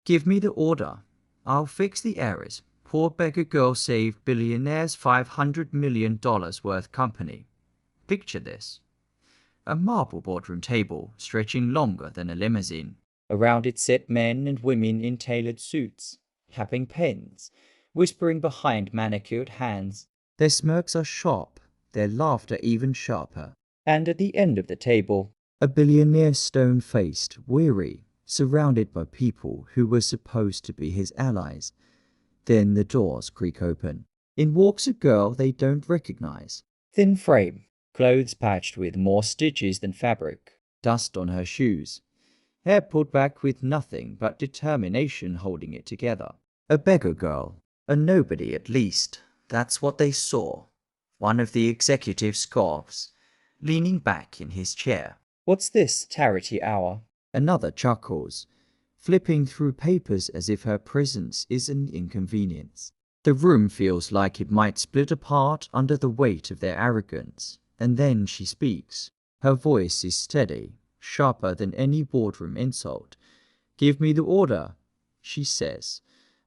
Give me the order. I'll fix the errors. Poor beggar girl saved Billionaire's $500 million worth company. Picture this. A marble boardroom table stretching longer than a limousine. Around it sit men and women in tailored suits, tapping pens, whispering behind manicured hands. Their smirks are sharp, their laughter even sharper. And at the end of the table, a billionaire stone-faced, weary, surrounded by people who were supposed to be his allies. Then the doors creak open. In walks a girl they don't recognize. Thin frame, clothes patched with more stitches than fabric, dust on her shoes, hair pulled back with nothing but determination holding it together. A beggar girl, a nobody at least. That's what they saw. One of the executive scoffs, leaning back in his chair. What's this charity hour? Another chuckles, flipping through papers as if her presence is an inconvenience. The room feels like it might split apart under the weight of their arrogance, and then she speaks. Her voice is steady, sharper than any boardroom insult. Give me the order, she says,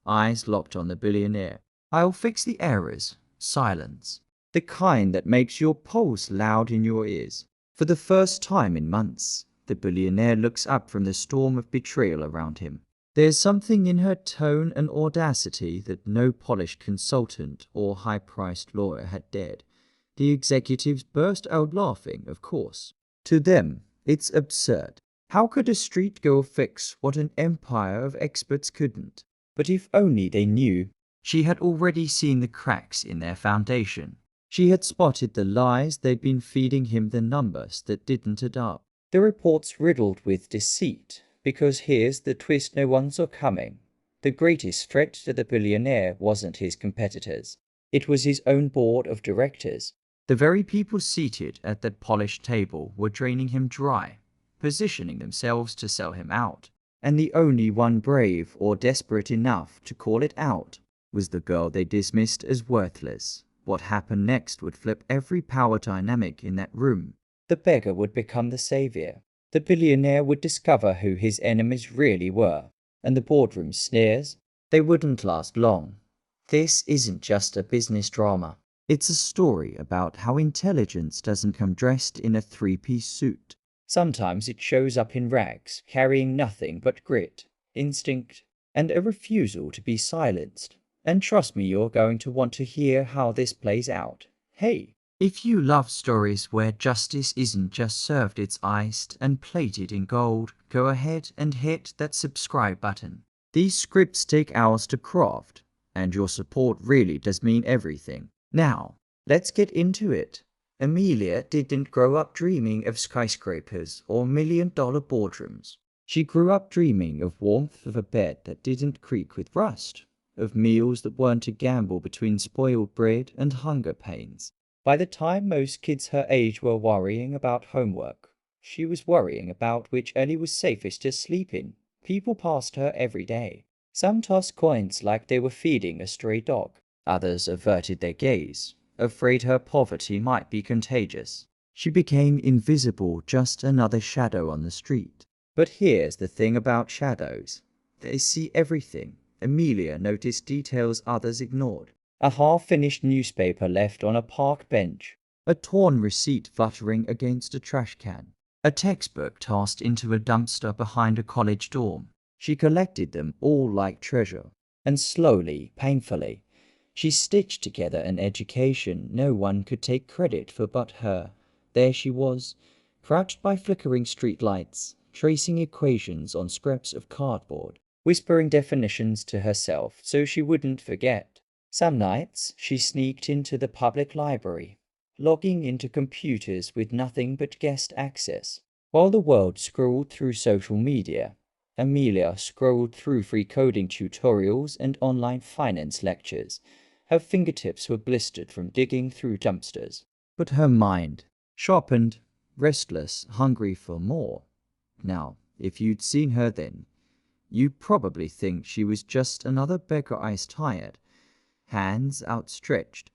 eyes locked on the billionaire. I'll fix the errors. Silence. The kind that makes your pulse loud in your ears. For the first time in months, the billionaire looks up from the storm of betrayal around him. There's something in her tone and audacity that no polished consultant or high-priced lawyer had dared. The executives burst out laughing, of course. To them, it's absurd. How could a street girl fix what an empire of experts couldn't? But if only they knew. She had already seen the cracks in their foundation. She had spotted the lies they'd been feeding him, the numbers that didn't add up. The reports riddled with deceit, because here's the twist no one saw coming. The greatest threat to the billionaire wasn't his competitors. It was his own board of directors. The very people seated at that polished table were draining him dry, positioning themselves to sell him out. And the only one brave or desperate enough to call it out was the girl they dismissed as worthless. What happened next would flip every power dynamic in that room. The beggar would become the savior. The billionaire would discover who his enemies really were. And the boardroom sneers, they wouldn't last long. This isn't just a business drama. It's a story about how intelligence doesn't come dressed in a three-piece suit. Sometimes it shows up in rags, carrying nothing but grit, instinct, and a refusal to be silenced. And trust me, you're going to want to hear how this plays out. Hey, if you love stories where justice isn't just served, it's iced and plated in gold, go ahead and hit that subscribe button. These scripts take hours to craft, and your support really does mean everything. Now, let's get into it. Amelia didn't grow up dreaming of skyscrapers or million-dollar boardrooms. She grew up dreaming of warmth of a bed that didn't creak with rust, of meals that weren't a gamble between spoiled bread and hunger pains. By the time most kids her age were worrying about homework, she was worrying about which alley was safest to sleep in. People passed her every day. Some tossed coins like they were feeding a stray dog. Others averted their gaze, afraid her poverty might be contagious. She became invisible, just another shadow on the street. But here's the thing about shadows. They see everything. Amelia noticed details others ignored. A half-finished newspaper left on a park bench. A torn receipt fluttering against a trash can. A textbook tossed into a dumpster behind a college dorm. She collected them all like treasure. And slowly, painfully, she stitched together an education no one could take credit for but her. There she was, crouched by flickering streetlights, tracing equations on scraps of cardboard, whispering definitions to herself so she wouldn't forget. Some nights she sneaked into the public library, logging into computers with nothing but guest access. While the world scrolled through social media, Amelia scrolled through free coding tutorials and online finance lectures. Her fingertips were blistered from digging through dumpsters. But her mind, sharpened, restless, hungry for more. Now, if you'd seen her then, you'd probably think she was just another beggar, eyes tired, hands outstretched,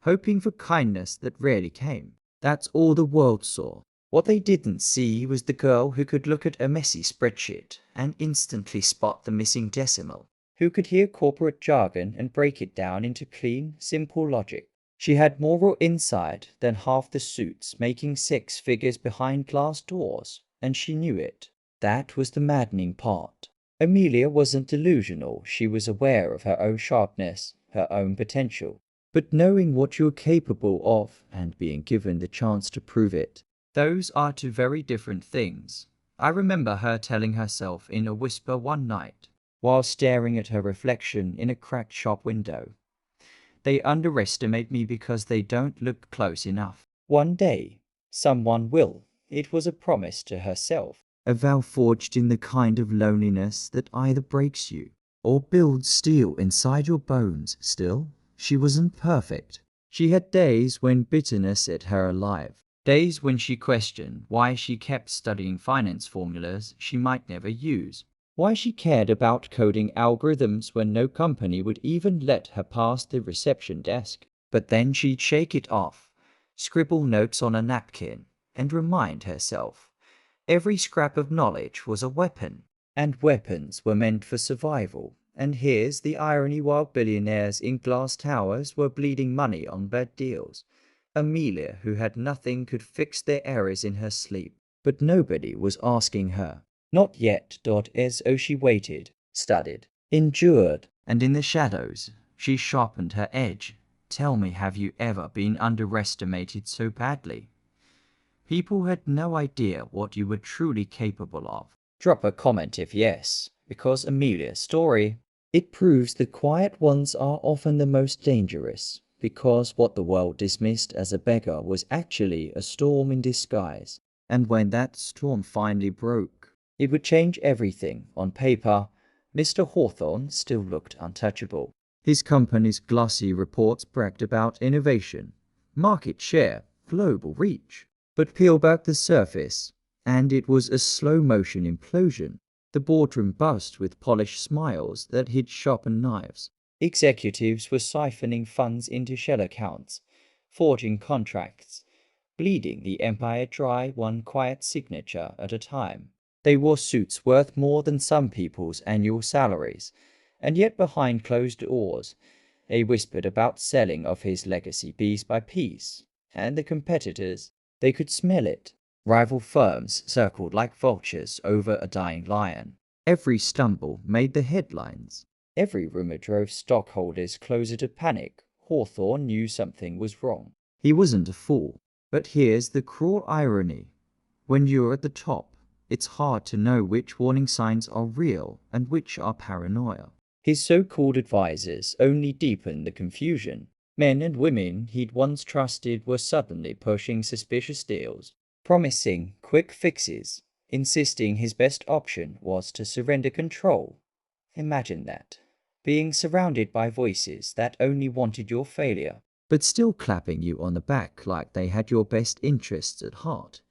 hoping for kindness that rarely came. That's all the world saw. What they didn't see was the girl who could look at a messy spreadsheet and instantly spot the missing decimal, who could hear corporate jargon and break it down into clean, simple logic. She had moral insight than half the suits making six figures behind glass doors, and she knew it. That was the maddening part. Amelia wasn't delusional, she was aware of her own sharpness, her own potential. But knowing what you're capable of and being given the chance to prove it, those are two very different things. I remember her telling herself in a whisper one night, while staring at her reflection in a cracked shop window. They underestimate me because they don't look close enough. One day, someone will. It was a promise to herself. A vow forged in the kind of loneliness that either breaks you or builds steel inside your bones. Still, she wasn't perfect. She had days when bitterness ate her alive. Days when she questioned why she kept studying finance formulas she might never use. Why she cared about coding algorithms when no company would even let her pass the reception desk. But then she'd shake it off, scribble notes on a napkin, and remind herself every scrap of knowledge was a weapon, and weapons were meant for survival. And here's the irony: while billionaires in glass towers were bleeding money on bad deals, Amelia, who had nothing, could fix their errors in her sleep. But nobody was asking her. Not yet. So she waited, studied, endured, and in the shadows, she sharpened her edge. Tell me, have you ever been underestimated so badly? People had no idea what you were truly capable of. Drop a comment if yes, because Amelia's story, it proves the quiet ones are often the most dangerous, because what the world dismissed as a beggar was actually a storm in disguise. And when that storm finally broke, it would change everything. On paper, Mr. Hawthorne still looked untouchable. His company's glossy reports bragged about innovation, market share, global reach. But peel back the surface, and it was a slow-motion implosion. The boardroom buzzed with polished smiles that hid sharpened knives. Executives were siphoning funds into shell accounts, forging contracts, bleeding the empire dry one quiet signature at a time. They wore suits worth more than some people's annual salaries, and yet behind closed doors, they whispered about selling off his legacy piece by piece. And the competitors, they could smell it. Rival firms circled like vultures over a dying lion. Every stumble made the headlines. Every rumor drove stockholders closer to panic. Hawthorne knew something was wrong. He wasn't a fool. But here's the cruel irony. When you're at the top, it's hard to know which warning signs are real and which are paranoia. His so-called advisors only deepened the confusion. Men and women he'd once trusted were suddenly pushing suspicious deals, promising quick fixes, insisting his best option was to surrender control. Imagine that. Being surrounded by voices that only wanted your failure, but still clapping you on the back like they had your best interests at heart.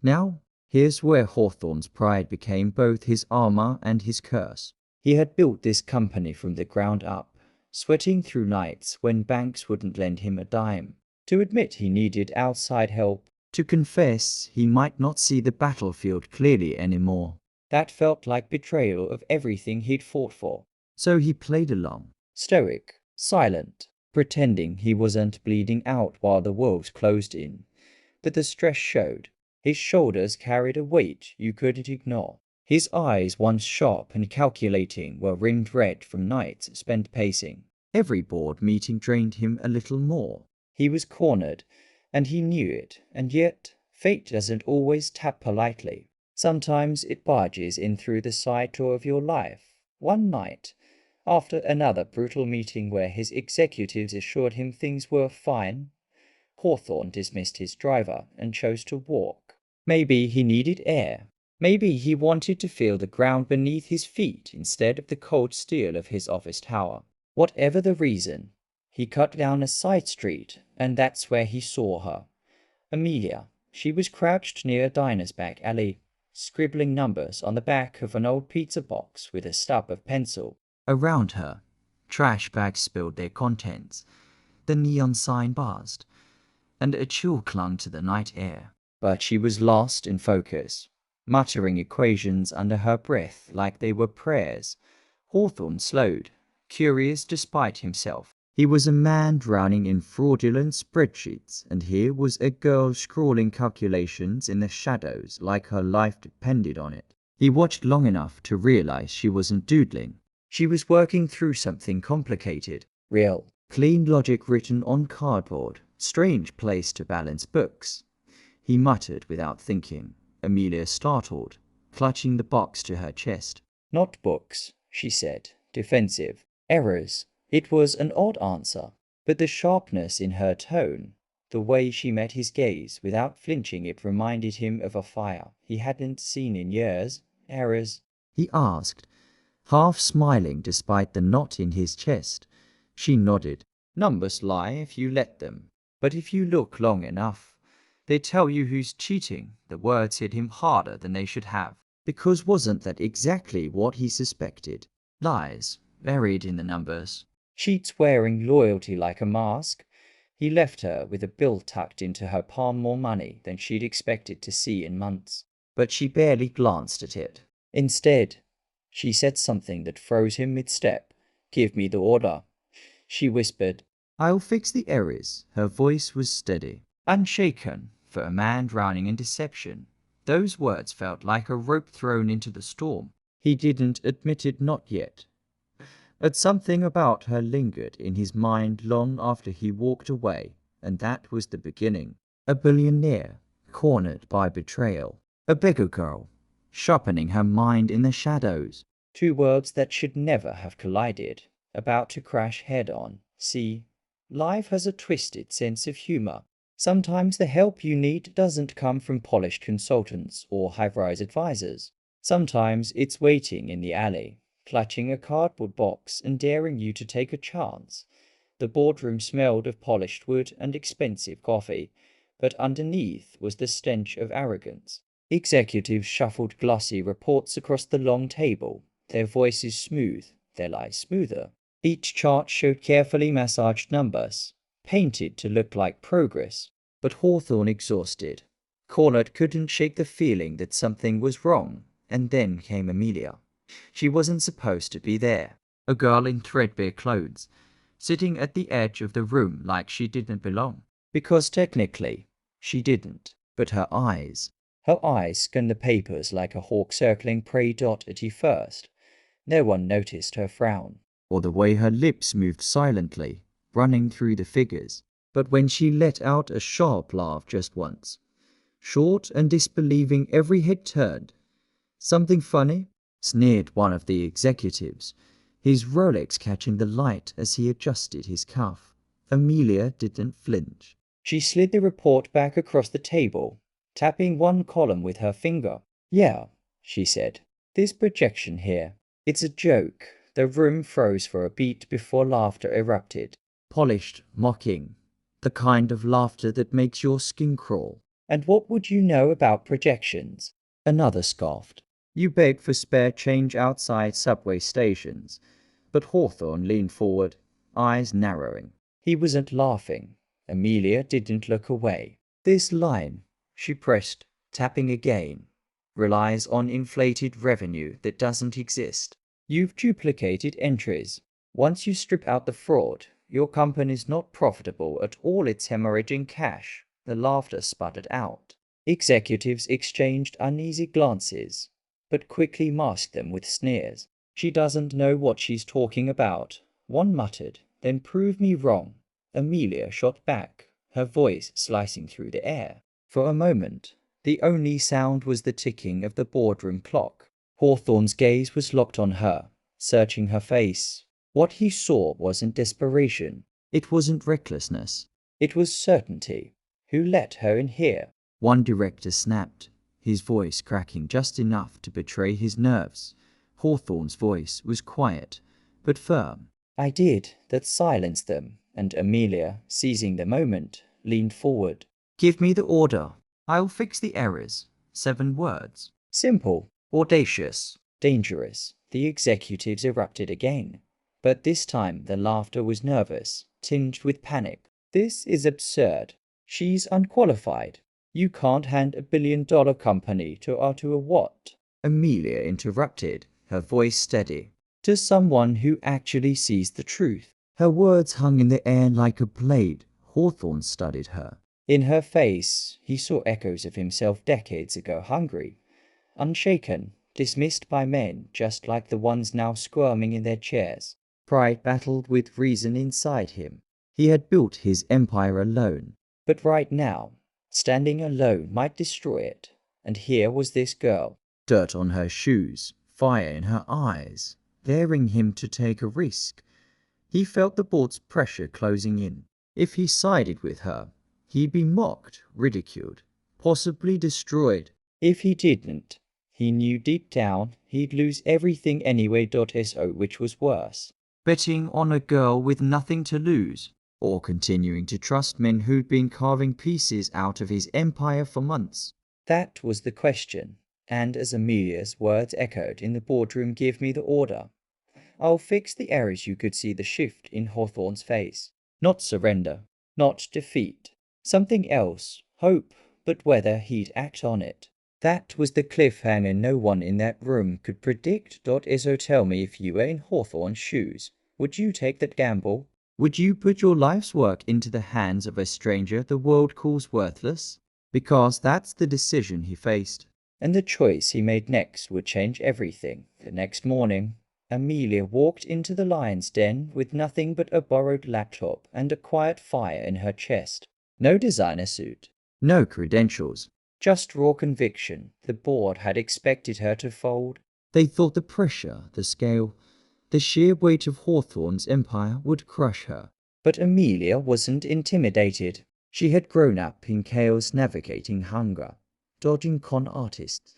Now, here's where Hawthorne's pride became both his armor and his curse. He had built this company from the ground up, sweating through nights when banks wouldn't lend him a dime, to admit he needed outside help, to confess he might not see the battlefield clearly anymore. That felt like betrayal of everything he'd fought for. So he played along, stoic, silent, pretending he wasn't bleeding out while the wolves closed in. But the stress showed. His shoulders carried a weight you couldn't ignore. His eyes, once sharp and calculating, were ringed red from nights spent pacing. Every board meeting drained him a little more. He was cornered, and he knew it, and yet fate doesn't always tap politely. Sometimes it barges in through the side door of your life. One night, after another brutal meeting where his executives assured him things were fine, Hawthorne dismissed his driver and chose to walk. Maybe he needed air. Maybe he wanted to feel the ground beneath his feet instead of the cold steel of his office tower. Whatever the reason, he cut down a side street, and that's where he saw her. Amelia. She was crouched near a diner's back alley, scribbling numbers on the back of an old pizza box with a stub of pencil. Around her, trash bags spilled their contents. The neon sign buzzed, and a chill clung to the night air. but she was lost in focus, muttering equations under her breath like they were prayers. Hawthorne slowed, curious despite himself. He was a man drowning in fraudulent spreadsheets, and here was a girl scrawling calculations in the shadows like her life depended on it. He watched long enough to realize she wasn't doodling. She was working through something complicated, real, clean logic written on cardboard. Strange place to balance books. He muttered without thinking. Amelia startled, clutching the box to her chest. Not books, she said, defensive. Errors. It was an odd answer, but the sharpness in her tone, the way she met his gaze without flinching, it reminded him of a fire he hadn't seen in years. Errors? He asked, half smiling despite the knot in his chest. She nodded. Numbers lie if you let them, but if you look long enough, they tell you who's cheating. The words hit him harder than they should have, because wasn't that exactly what he suspected? Lies, buried in the numbers. Sheets wearing loyalty like a mask. He left her with a bill tucked into her palm, more money than she'd expected to see in months, but she barely glanced at it. Instead, she said something that froze him mid-step. Give me the order, she whispered. I'll fix the errors. Her voice was steady, unshaken, for a man drowning in deception. Those words felt like a rope thrown into the storm. He didn't admit it, not yet. But something about her lingered in his mind long after he walked away, and that was the beginning. A billionaire, cornered by betrayal. A beggar girl, sharpening her mind in the shadows. Two worlds that should never have collided, about to crash head-on. See, life has a twisted sense of humor. Sometimes the help you need doesn't come from polished consultants or high-rise advisors. Sometimes it's waiting in the alley, clutching a cardboard box and daring you to take a chance. The boardroom smelled of polished wood and expensive coffee, but underneath was the stench of arrogance. Executives shuffled glossy reports across the long table, their voices smooth, their lies smoother. Each chart showed carefully massaged numbers, painted to look like progress. But Hawthorne, exhausted, cornered, couldn't shake the feeling that something was wrong. And then came Amelia. She wasn't supposed to be there. A girl in threadbare clothes, sitting at the edge of the room like she didn't belong. Because technically, she didn't. But her eyes scanned the papers like a hawk circling prey. At first, no one noticed her frown, or the way her lips moved silently, running through the figures. But when she let out a sharp laugh just once, short and disbelieving, every head turned. Something funny? Sneered one of the executives, his Rolex catching the light as he adjusted his cuff. Amelia didn't flinch. She slid the report back across the table, tapping one column with her finger. Yeah, she said. This projection here, it's a joke. The room froze for a beat before laughter erupted. Polished, mocking. The kind of laughter that makes your skin crawl. And what would you know about projections? Another scoffed. You beg for spare change outside subway stations. But Hawthorne leaned forward, eyes narrowing. He wasn't laughing. Amelia didn't look away. This line, she pressed, tapping again, relies on inflated revenue that doesn't exist. You've duplicated entries. Once you strip out the fraud, your company's not profitable at all. It's hemorrhaging cash. The laughter sputtered out. Executives exchanged uneasy glances, but quickly masked them with sneers. She doesn't know what she's talking about, one muttered. Then prove me wrong. Amelia shot back, her voice slicing through the air. For a moment, the only sound was the ticking of the boardroom clock. Hawthorne's gaze was locked on her, searching her face. What he saw wasn't desperation. It wasn't recklessness. It was certainty. Who let her in here? One director snapped, his voice cracking just enough to betray his nerves. Hawthorne's voice was quiet, but firm. I did. That silenced them, and Amelia, seizing the moment, leaned forward. Give me the order. I'll fix the errors. 7 words. Simple, audacious, dangerous. The executives erupted again. But this time the laughter was nervous, tinged with panic. This is absurd. She's unqualified. You can't hand $1 billion company to a what? Amelia interrupted, her voice steady. To someone who actually sees the truth. Her words hung in the air like a blade. Hawthorne studied her. In her face, he saw echoes of himself decades ago, hungry, unshaken, dismissed by men just like the ones now squirming in their chairs. Pride battled with reason inside him. He had built his empire alone, but right now, standing alone might destroy it. And here was this girl, dirt on her shoes, fire in her eyes, daring him to take a risk. He felt the board's pressure closing in. If he sided with her, he'd be mocked, ridiculed, possibly destroyed. If he didn't, he knew deep down he'd lose everything anyway. So which was worse? Betting on a girl with nothing to lose, or continuing to trust men who'd been carving pieces out of his empire for months? That was the question, and as Amelia's words echoed in the boardroom, "Give me the order. I'll fix the errors." You could see the shift in Hawthorne's face. Not surrender, not defeat. Something else, hope, but whether he'd act on it. That was the cliffhanger no one in that room could predict. So tell me, if you were in Hawthorne's shoes, would you take that gamble? Would you put your life's work into the hands of a stranger the world calls worthless? Because that's the decision he faced. And the choice he made next would change everything. The next morning, Amelia walked into the lion's den with nothing but a borrowed laptop and a quiet fire in her chest. No designer suit, no credentials, just raw conviction. The board had expected her to fold. They thought the pressure, the scale, the sheer weight of Hawthorne's empire would crush her. But Amelia wasn't intimidated. She had grown up in chaos, navigating hunger, dodging con artists,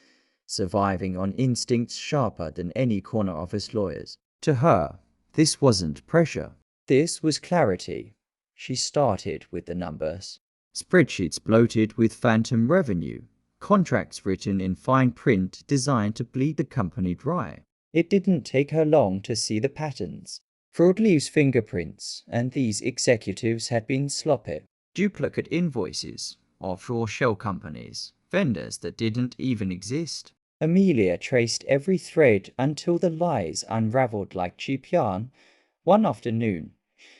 surviving on instincts sharper than any corner office lawyers. To her, this wasn't pressure. This was clarity. She started with the numbers. Spreadsheets bloated with phantom revenue, contracts written in fine print designed to bleed the company dry. It didn't take her long to see the patterns. Fraud leaves fingerprints, and these executives had been sloppy. Duplicate invoices, offshore shell companies, vendors that didn't even exist. Amelia traced every thread until the lies unraveled like cheap yarn. One afternoon,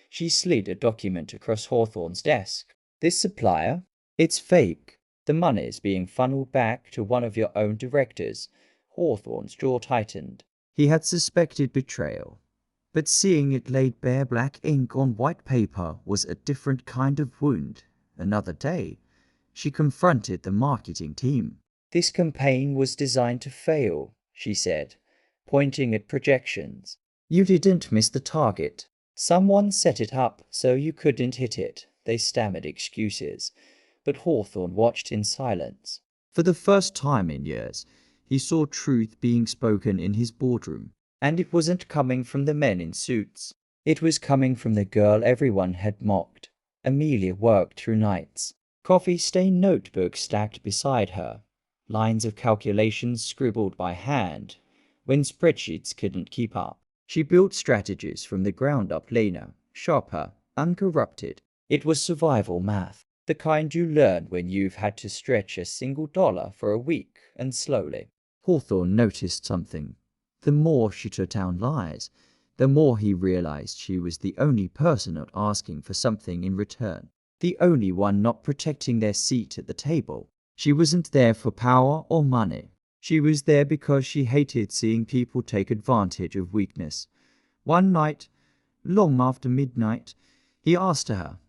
she slid a document across Hawthorne's desk. "This supplier? It's fake. The money's being funneled back to one of your own directors." Hawthorne's jaw tightened. He had suspected betrayal, but seeing it laid bare black ink on white paper was a different kind of wound. Another day, she confronted the marketing team. "This campaign was designed to fail," she said, pointing at projections. "You didn't miss the target. Someone set it up so you couldn't hit it." They stammered excuses, but Hawthorne watched in silence. For the first time in years, he saw truth being spoken in his boardroom. And it wasn't coming from the men in suits. It was coming from the girl everyone had mocked. Amelia worked through nights. Coffee-stained notebooks stacked beside her. Lines of calculations scribbled by hand. When spreadsheets couldn't keep up, she built strategies from the ground up, leaner, sharper, uncorrupted. It was survival math. The kind you learn when you've had to stretch a single dollar for a week, and slowly. Hawthorne noticed something. The more she took down lies, the more he realized she was the only person not asking for something in return. The only one not protecting their seat at the table. She wasn't there for power or money. She was there because she hated seeing people take advantage of weakness. One night, long after midnight, he asked her,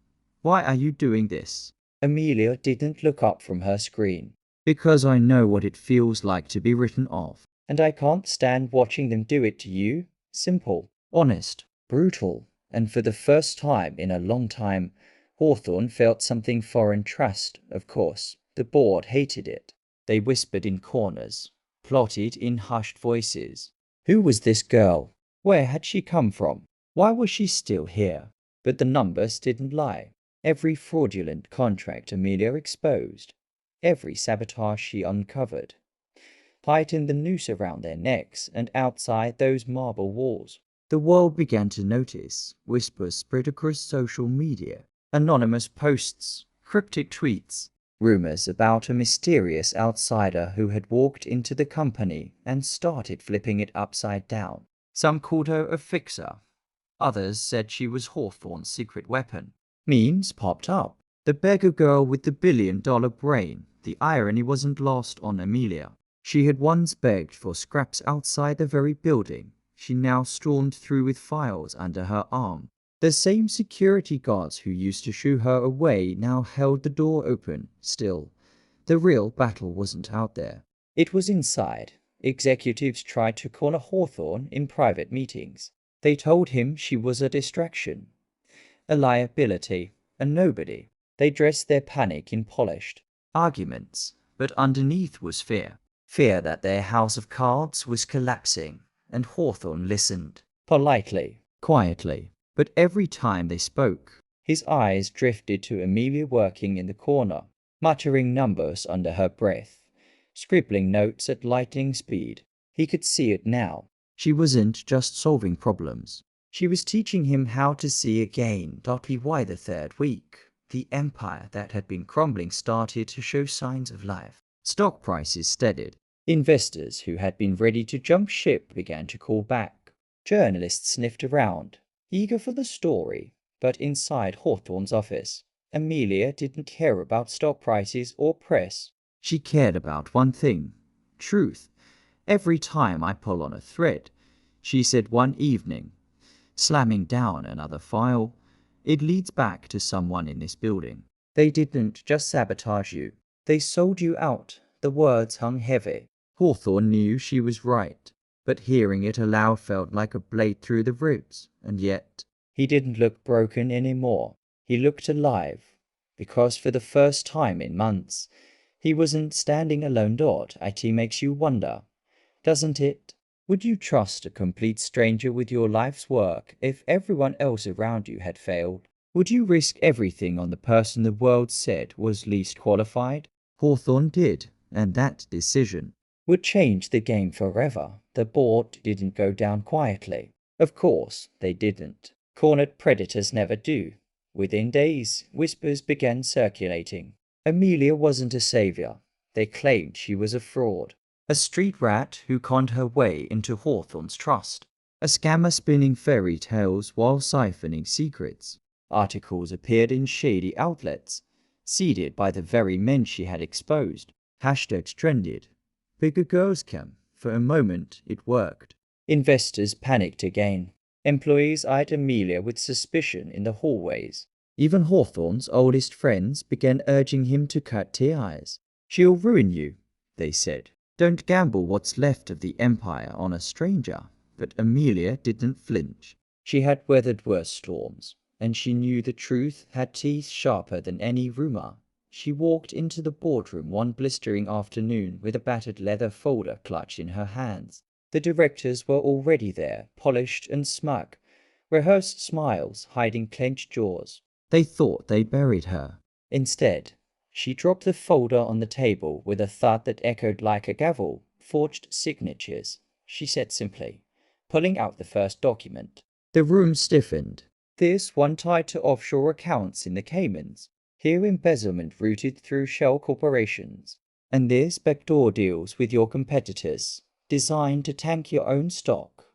"Why are you doing this?" Amelia didn't look up from her screen. "Because I know what it feels like to be written off. And I can't stand watching them do it to you." Simple, honest, brutal. And for the first time in a long time, Hawthorne felt something foreign. Trust, of course. The board hated it. They whispered in corners, plotted in hushed voices. Who was this girl? Where had she come from? Why was she still here? But the numbers didn't lie. Every fraudulent contract Amelia exposed, every sabotage she uncovered, tightened the noose around their necks and outside those marble walls. The world began to notice. Whispers spread across social media. Anonymous posts, cryptic tweets, Rumors about a mysterious outsider who had walked into the company and started flipping it upside down. Some called her a fixer. Others said she was Hawthorne's secret weapon. Memes popped up. The beggar girl with the billion-dollar brain. The irony wasn't lost on Amelia. She had once begged for scraps outside the very building. She now stormed through with files under her arm. The same security guards who used to shoo her away now held the door open. Still, the real battle wasn't out there. It was inside. Executives tried to corner Hawthorne in private meetings. They told him she was a distraction, a liability, a nobody. They dressed their panic in polished arguments, but underneath was fear. Fear that their house of cards was collapsing, and Hawthorne listened. Politely, quietly. But every time they spoke, his eyes drifted to Amelia working in the corner, muttering numbers under her breath, scribbling notes at lightning speed. He could see it now. She wasn't just solving problems. She was teaching him how to see again. Why the third week, the empire that had been crumbling started to show signs of life. Stock prices steadied. Investors who had been ready to jump ship began to call back. Journalists sniffed around, eager for the story. But inside Hawthorne's office, Amelia didn't care about stock prices or press. She cared about one thing: truth. Every time I pull on a thread, she said one evening, slamming down another file, it leads back to someone in this building. They didn't just sabotage you. They sold you out. The words hung heavy. Hawthorne knew she was right, but hearing it aloud felt like a blade through the ribs. And yet, he didn't look broken anymore. He looked alive, because for the first time in months, he wasn't standing alone. It makes you wonder, doesn't it? Would you trust a complete stranger with your life's work if everyone else around you had failed? Would you risk everything on the person the world said was least qualified? Hawthorne did, and that decision would change the game forever. The board didn't go down quietly. Of course, they didn't. Cornered predators never do. Within days, whispers began circulating. Amelia wasn't a savior. They claimed she was a fraud. A street rat who conned her way into Hawthorne's trust. A scammer spinning fairy tales while siphoning secrets. Articles appeared in shady outlets, seeded by the very men she had exposed. Hashtags trended. Bigger girls came. For a moment, it worked. Investors panicked again. Employees eyed Amelia with suspicion in the hallways. Even Hawthorne's oldest friends began urging him to cut ties. "She'll ruin you," they said. "Don't gamble what's left of the empire on a stranger." But Amelia didn't flinch. She had weathered worse storms, and she knew the truth had teeth sharper than any rumor. She walked into the boardroom one blistering afternoon with a battered leather folder clutched in her hands. The directors were already there, polished and smug, rehearsed smiles hiding clenched jaws. They thought they buried her. Instead, she dropped the folder on the table with a thud that echoed like a gavel. "Forged signatures," she said simply, pulling out the first document. The room stiffened. This one tied to offshore accounts in the Caymans. Here embezzlement routed through shell corporations. And this backdoor deals with your competitors, designed to tank your own stock.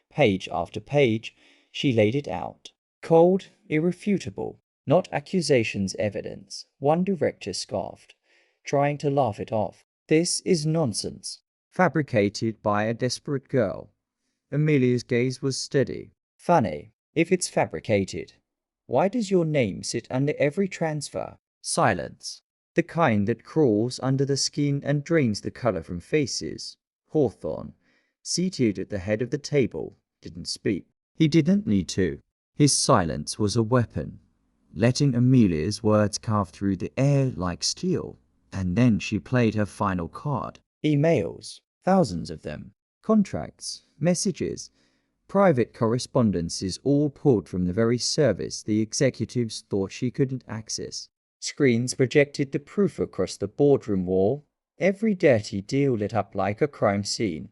Page after page, she laid it out. Cold, irrefutable. Not accusations, evidence. One director scoffed, trying to laugh it off. "This is nonsense. Fabricated by a desperate girl." Amelia's gaze was steady. "Funny, if it's fabricated. Why does your name sit under every transfer?" Silence. The kind that crawls under the skin and drains the color from faces. Hawthorne, seated at the head of the table, didn't speak. He didn't need to. His silence was a weapon, letting Amelia's words carve through the air like steel. And then she played her final card. Emails, thousands of them. Contracts, messages, private correspondences, all pulled from the very service the executives thought she couldn't access. Screens projected the proof across the boardroom wall. Every dirty deal lit up like a crime scene.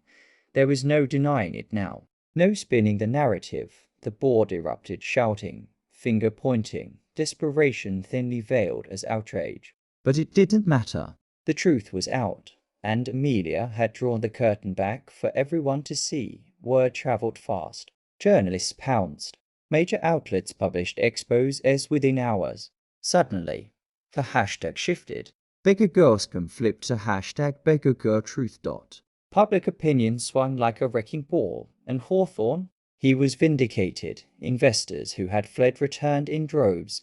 There was no denying it now. No spinning the narrative. The board erupted, shouting, finger pointing, desperation thinly veiled as outrage. But it didn't matter. The truth was out, and Amelia had drawn the curtain back for everyone to see. Word traveled fast. Journalists pounced. Major outlets published exposes within hours. Suddenly, the hashtag shifted. Beggar Girlscom flipped to hashtag BeggarGirlTruth. Public opinion swung like a wrecking ball, and Hawthorne, he was vindicated. Investors who had fled returned in droves,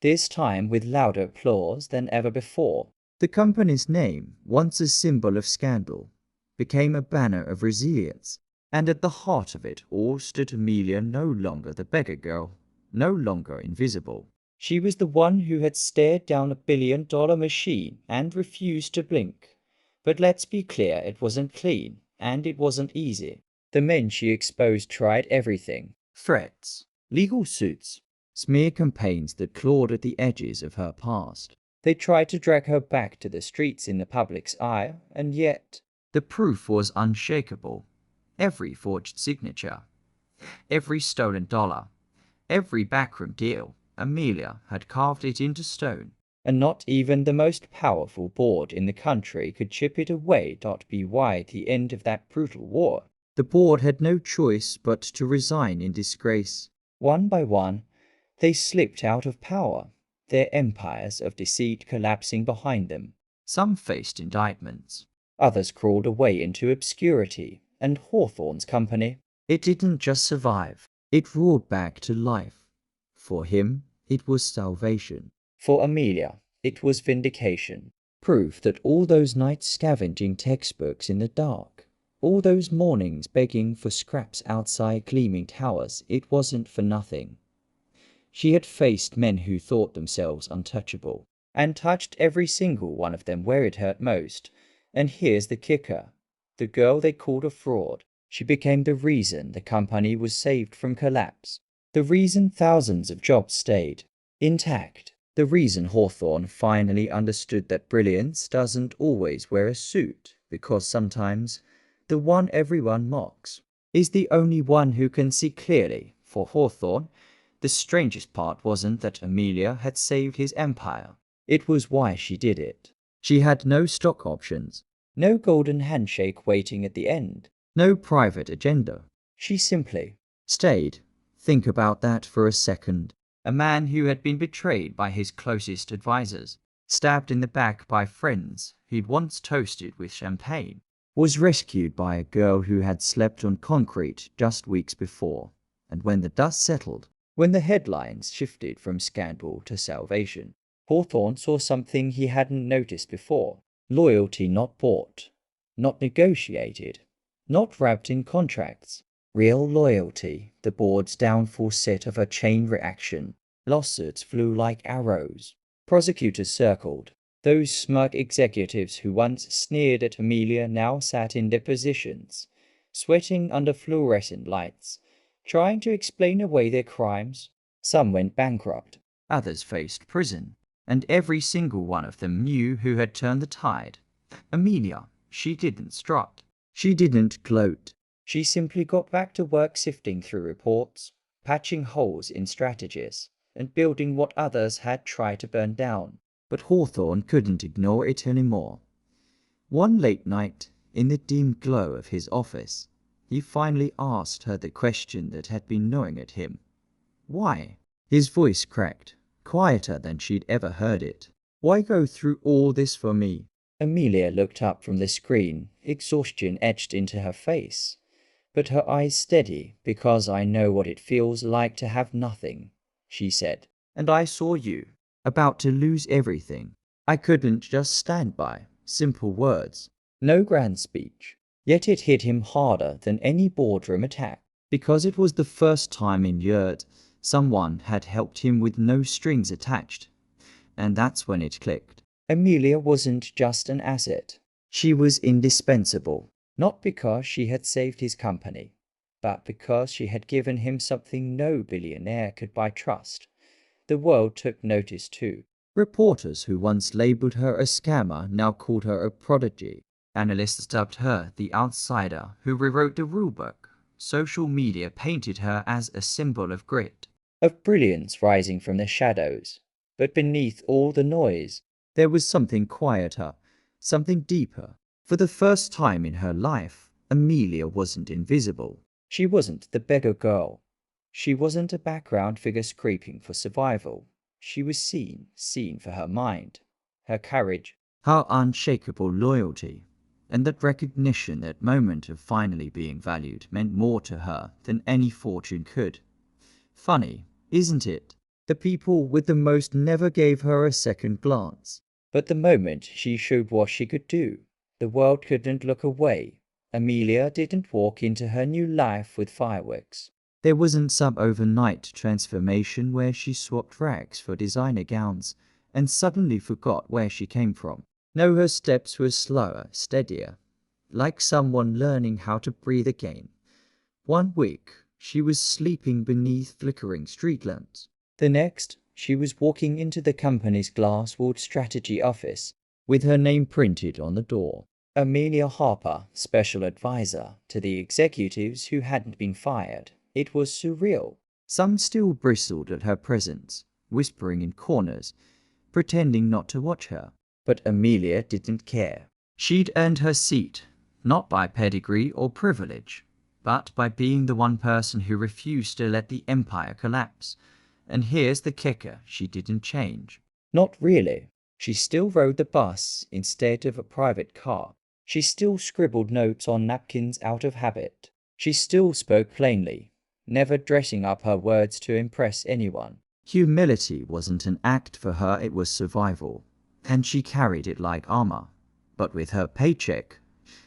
this time with louder applause than ever before. The company's name, once a symbol of scandal, became a banner of resilience. And at the heart of it all stood Amelia, no longer the beggar girl, no longer invisible. She was the one who had stared down a billion-dollar machine and refused to blink. But let's be clear, it wasn't clean, and it wasn't easy. The men she exposed tried everything. Threats, legal suits, smear campaigns that clawed at the edges of her past. They tried to drag her back to the streets in the public's eye, and yet the proof was unshakable. Every forged signature, every stolen dollar, every backroom deal, Amelia had carved it into stone. And not even the most powerful board in the country could chip it away. By the end of that brutal war, the board had no choice but to resign in disgrace. One by one, they slipped out of power, their empires of deceit collapsing behind them. Some faced indictments. Others crawled away into obscurity, and Hawthorne's company, it didn't just survive, it roared back to life. For him, it was salvation. For Amelia, it was vindication. Proof that all those nights scavenging textbooks in the dark, all those mornings begging for scraps outside gleaming towers, it wasn't for nothing. She had faced men who thought themselves untouchable, and touched every single one of them where it hurt most. And here's the kicker. The girl they called a fraud, she became the reason the company was saved from collapse. The reason thousands of jobs stayed intact. The reason Hawthorne finally understood that brilliance doesn't always wear a suit, because sometimes the one everyone mocks is the only one who can see clearly. For Hawthorne, the strangest part wasn't that Amelia had saved his empire. It was why she did it. She had no stock options, no golden handshake waiting at the end, no private agenda. She simply stayed. Think about that for a second. A man who had been betrayed by his closest advisors, stabbed in the back by friends he'd once toasted with champagne, was rescued by a girl who had slept on concrete just weeks before. And when the dust settled, when the headlines shifted from scandal to salvation, Hawthorne saw something he hadn't noticed before. Loyalty not bought, not negotiated, not wrapped in contracts. Real loyalty, the board's downfall set of a chain reaction. Lawsuits flew like arrows. Prosecutors circled. Those smug executives who once sneered at Amelia now sat in depositions, sweating under fluorescent lights, trying to explain away their crimes. Some went bankrupt. Others faced prison. And every single one of them knew who had turned the tide. Amelia, she didn't strut. She didn't gloat. She simply got back to work sifting through reports, patching holes in strategies, and building what others had tried to burn down. But Hawthorne couldn't ignore it anymore. One late night, in the dim glow of his office, he finally asked her the question that had been gnawing at him. Why? His voice cracked, quieter than she'd ever heard it. Why go through all this for me? Amelia looked up from the screen, exhaustion etched into her face, but her eyes steady. Because I know what it feels like to have nothing, she said. And I saw you, about to lose everything. I couldn't just stand by. Simple words. No grand speech. Yet it hit him harder than any boardroom attack, because it was the first time in years someone had helped him with no strings attached. And that's when it clicked. Amelia wasn't just an asset. She was indispensable. Not because she had saved his company, but because she had given him something no billionaire could buy: trust. The world took notice too. Reporters who once labeled her a scammer now called her a prodigy. Analysts dubbed her the outsider who rewrote the rulebook. Social media painted her as a symbol of grit, of brilliance rising from the shadows. But beneath all the noise, There was something quieter, something deeper. For the first time in her life, Amelia wasn't invisible. She wasn't the beggar girl. She wasn't a background figure scraping for survival. She was seen for her mind, her courage, her unshakable loyalty, and that recognition, that moment of finally being valued, meant more to her than any fortune could. Funny, isn't it? The people with the most never gave her a second glance. But the moment she showed what she could do, the world couldn't look away. Amelia didn't walk into her new life with fireworks. There wasn't some overnight transformation where she swapped rags for designer gowns and suddenly forgot where she came from. No, her steps were slower, steadier, like someone learning how to breathe again. One week, she was sleeping beneath flickering street lamps. The next, she was walking into the company's glass-walled strategy office with her name printed on the door. Amelia Harper, special advisor to the executives who hadn't been fired. It was surreal. Some still bristled at her presence, whispering in corners, pretending not to watch her. But Amelia didn't care. She'd earned her seat, not by pedigree or privilege, but by being the one person who refused to let the empire collapse. And here's the kicker, she didn't change. Not really. She still rode the bus instead of a private car. She still scribbled notes on napkins out of habit. She still spoke plainly, never dressing up her words to impress anyone. Humility wasn't an act for her, it was survival, and she carried it like armor. But with her paycheck,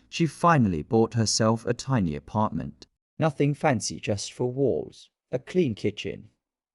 she finally bought herself a tiny apartment. Nothing fancy, just 4 walls, a clean kitchen,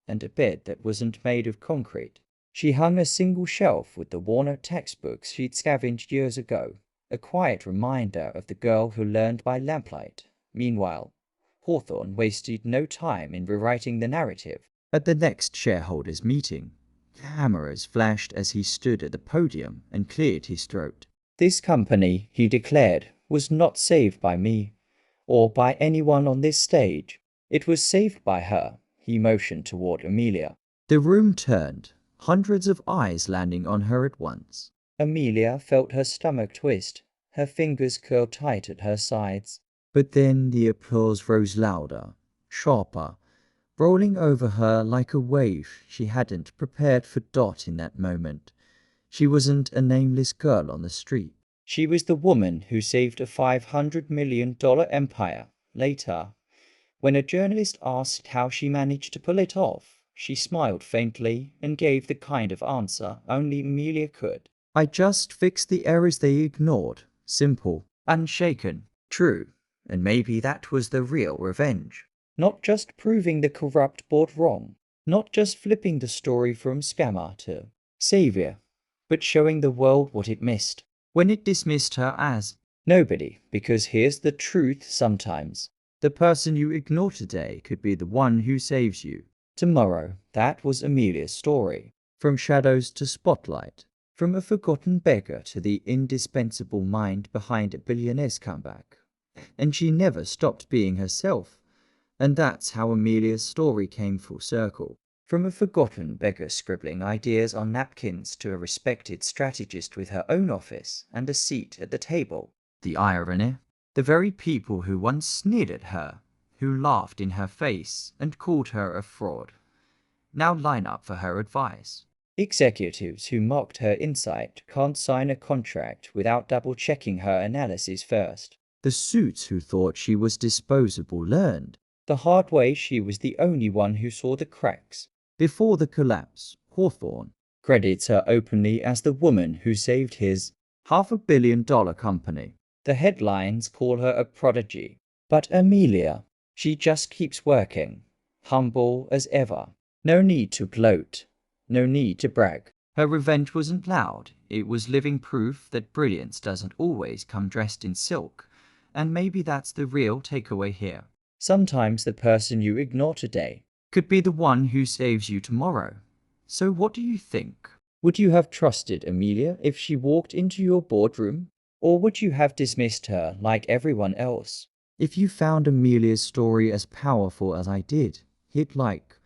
and a bed that wasn't made of concrete. She hung a single shelf with the worn textbooks she'd scavenged years ago, a quiet reminder of the girl who learned by lamplight. Meanwhile, Hawthorne wasted no time in rewriting the narrative. At the next shareholders' meeting, cameras flashed as he stood at the podium and cleared his throat. This company, he declared, was not saved by me, or by anyone on this stage. It was saved by her. He motioned toward Amelia. The room turned, hundreds of eyes landing on her at once. Amelia felt her stomach twist, her fingers curled tight at her sides. But then the applause rose louder, sharper, rolling over her like a wave she hadn't prepared for. In that moment, she wasn't a nameless girl on the street. She was the woman who saved a $500 million empire. Later, when a journalist asked how she managed to pull it off, she smiled faintly and gave the kind of answer only Amelia could. I just fixed the errors they ignored. Simple, unshaken, true. And maybe that was the real revenge. Not just proving the corrupt board wrong, not just flipping the story from scammer to savior, but showing the world what it missed when it dismissed her as nobody. Because here's the truth, sometimes the person you ignore today could be the one who saves you tomorrow. That was Amelia's story. From shadows to spotlight, from a forgotten beggar to the indispensable mind behind a billionaire's comeback. And she never stopped being herself. And that's how Amelia's story came full circle. From a forgotten beggar scribbling ideas on napkins to a respected strategist with her own office and a seat at the table. The irony. The very people who once sneered at her, who laughed in her face and called her a fraud, now line up for her advice. Executives who mocked her insight can't sign a contract without double-checking her analysis first. The suits who thought she was disposable learned the hard way she was the only one who saw the cracks. Before the collapse, Hawthorne credits her openly as the woman who saved his $500 million company. The headlines call her a prodigy. But Amelia, she just keeps working, humble as ever. No need to gloat, no need to brag. Her revenge wasn't loud, it was living proof that brilliance doesn't always come dressed in silk. And maybe that's the real takeaway here. Sometimes the person you ignore today could be the one who saves you tomorrow. So what do you think? Would you have trusted Amelia if she walked into your boardroom? Or would you have dismissed her like everyone else? If you found Amelia's story as powerful as I did, hit like,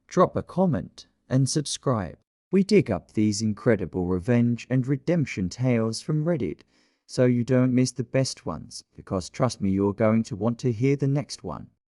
drop a comment, and subscribe. We dig up these incredible revenge and redemption tales from Reddit, so you don't miss the best ones, because trust me, you're going to want to hear the next one.